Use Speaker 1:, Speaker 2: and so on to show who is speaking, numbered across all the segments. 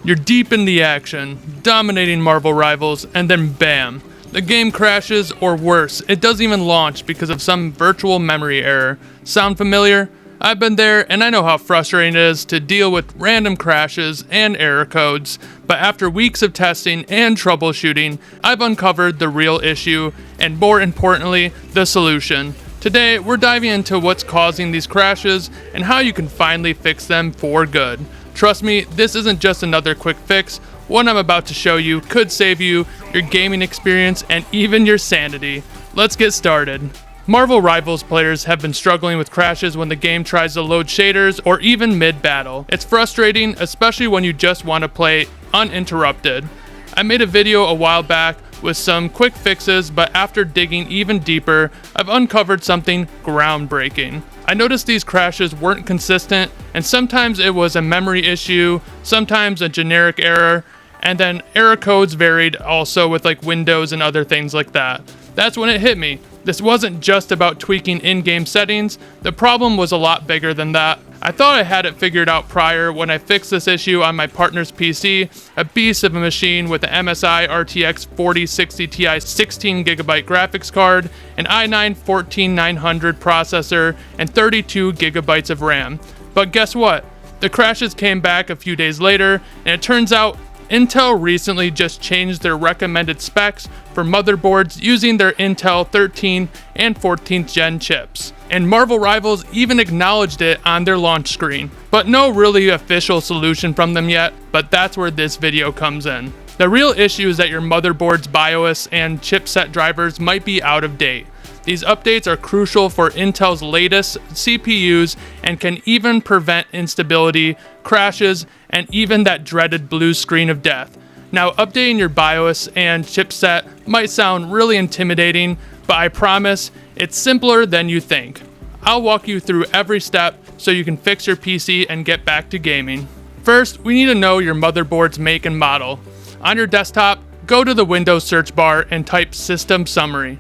Speaker 1: You're deep in the action, dominating Marvel Rivals, and then bam, the game crashes, or worse, it doesn't even launch because of some virtual memory error. Sound familiar? I've been there, and I know how frustrating it is to deal with random crashes and error codes, but after weeks of testing and troubleshooting, I've uncovered the real issue, and more importantly, the solution. Today, we're diving into what's causing these crashes and how you can finally fix them for good. Trust me, this isn't just another quick fix. What I'm about to show you could save you, your gaming experience, and even your sanity. Let's get started. Marvel Rivals players have been struggling with crashes when the game tries to load shaders or even mid-battle. It's frustrating, especially when you just want to play uninterrupted. I made a video a while back with some quick fixes, but after digging even deeper, I've uncovered something groundbreaking. I noticed these crashes weren't consistent, and sometimes it was a memory issue, sometimes a generic error, and then error codes varied also with like Windows and other things like that. That's when it hit me. This wasn't just about tweaking in-game settings, the problem was a lot bigger than that. I thought I had it figured out prior when I fixed this issue on my partner's PC, a beast of a machine with an MSI RTX 4060 Ti 16GB graphics card, an i9 14900 processor, and 32GB of RAM. But guess what? The crashes came back a few days later, and it turns out Intel recently just changed their recommended specs for motherboards using their Intel 13 and 14th gen chips. And Marvel Rivals even acknowledged it on their launch screen. But no really official solution from them yet, but that's where this video comes in. The real issue is that your motherboard's BIOS and chipset drivers might be out of date. These updates are crucial for Intel's latest CPUs and can even prevent instability, crashes, and even that dreaded blue screen of death. Now, updating your BIOS and chipset might sound really intimidating, but I promise it's simpler than you think. I'll walk you through every step so you can fix your PC and get back to gaming. First, we need to know your motherboard's make and model. On your desktop, go to the Windows search bar and type System Summary.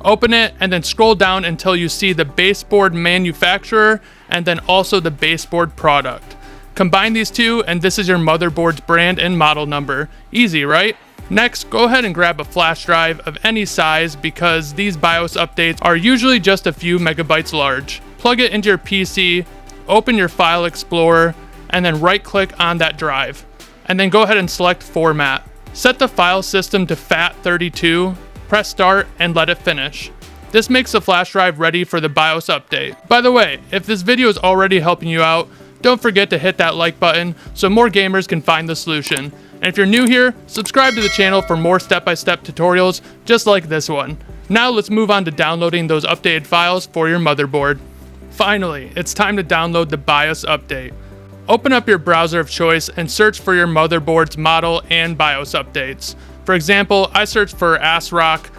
Speaker 1: Open it and then scroll down until you see the baseboard manufacturer and then also the baseboard product. Combine these two and this is your motherboard's brand and model number. Easy, right? Next, go ahead and grab a flash drive of any size because these BIOS updates are usually just a few megabytes large. Plug it into your PC, open your File Explorer, and then right-click on that drive. And then go ahead and select Format. Set the file system to FAT32, press Start, and let it finish. This makes the flash drive ready for the BIOS update. By the way, if this video is already helping you out, don't forget to hit that like button so more gamers can find the solution. And if you're new here, subscribe to the channel for more step-by-step tutorials just like this one. Now let's move on to downloading those updated files for your motherboard. Finally, it's time to download the BIOS update. Open up your browser of choice and search for your motherboard's model and BIOS updates. For example, I searched for ASRock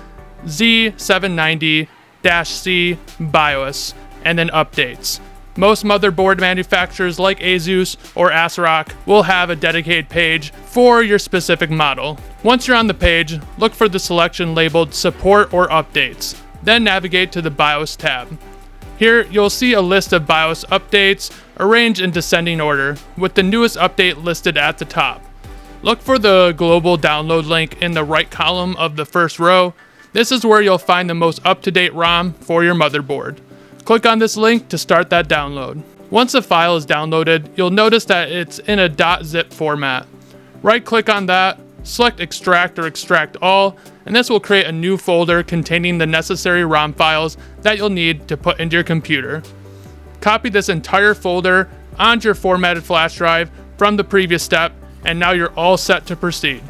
Speaker 1: Z790-C BIOS and then updates. Most motherboard manufacturers like Asus or ASRock will have a dedicated page for your specific model. Once you're on the page, look for the selection labeled Support or Updates, then navigate to the BIOS tab. Here, you'll see a list of BIOS updates arranged in descending order, with the newest update listed at the top. Look for the global download link in the right column of the first row. This is where you'll find the most up-to-date ROM for your motherboard. Click on this link to start that download. Once the file is downloaded, you'll notice that it's in a .zip format. Right-click on that, select Extract or Extract All, and this will create a new folder containing the necessary ROM files that you'll need to put into your computer. Copy this entire folder onto your formatted flash drive from the previous step, and now you're all set to proceed.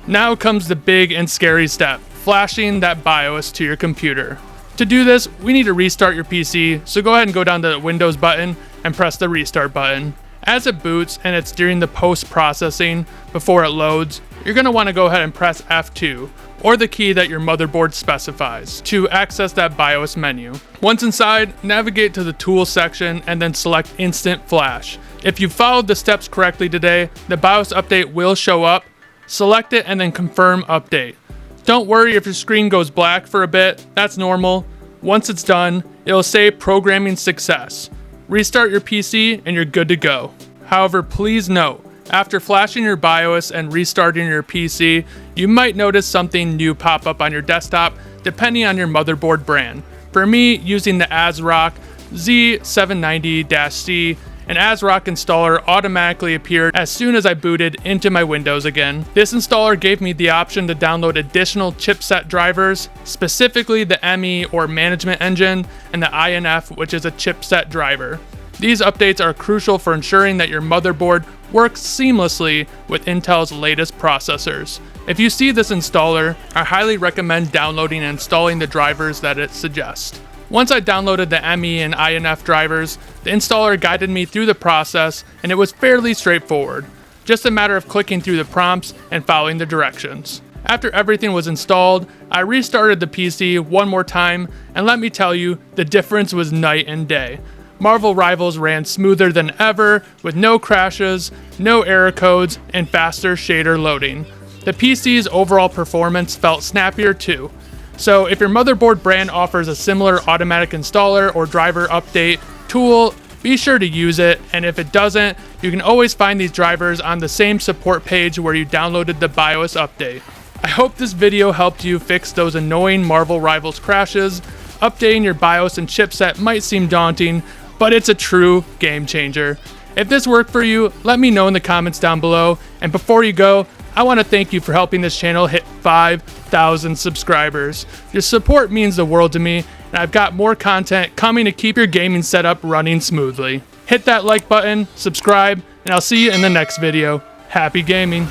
Speaker 1: Now comes the big and scary step, flashing that BIOS to your computer. To do this, we need to restart your PC, so go ahead and go down to the Windows button and press the restart button. As it boots and it's during the post-processing before it loads, you're going to want to go ahead and press F2, or the key that your motherboard specifies, to access that BIOS menu. Once inside, navigate to the Tools section and then select Instant Flash. If you followed the steps correctly today, the BIOS update will show up. Select it and then Confirm Update. Don't worry if your screen goes black for a bit, that's normal. Once it's done, it'll say Programming Success. Restart your PC and you're good to go. However, please note, After flashing your BIOS and restarting your PC, you might notice something new pop up on your desktop depending on your motherboard brand. For me, using the ASRock Z790-C, an ASRock installer automatically appeared as soon as I booted into my Windows again. This installer gave me the option to download additional chipset drivers, specifically the ME or management engine and the INF, which is a chipset driver. These updates are crucial for ensuring that your motherboard works seamlessly with Intel's latest processors. If you see this installer, I highly recommend downloading and installing the drivers that it suggests. Once I downloaded the ME and INF drivers, the installer guided me through the process and it was fairly straightforward. Just a matter of clicking through the prompts and following the directions. After everything was installed, I restarted the PC one more time and let me tell you, the difference was night and day. Marvel Rivals ran smoother than ever with no crashes, no error codes, and faster shader loading. The PC's overall performance felt snappier too. So if your motherboard brand offers a similar automatic installer or driver update tool, be sure to use it, and if it doesn't, you can always find these drivers on the same support page where you downloaded the BIOS update. I hope this video helped you fix those annoying Marvel Rivals crashes. Updating your BIOS and chipset might seem daunting, but it's a true game changer. If this worked for you, let me know in the comments down below, and before you go, I want to thank you for helping this channel hit 5,000 subscribers. Your support means the world to me, and I've got more content coming to keep your gaming setup running smoothly. Hit that like button, subscribe, and I'll see you in the next video. Happy gaming!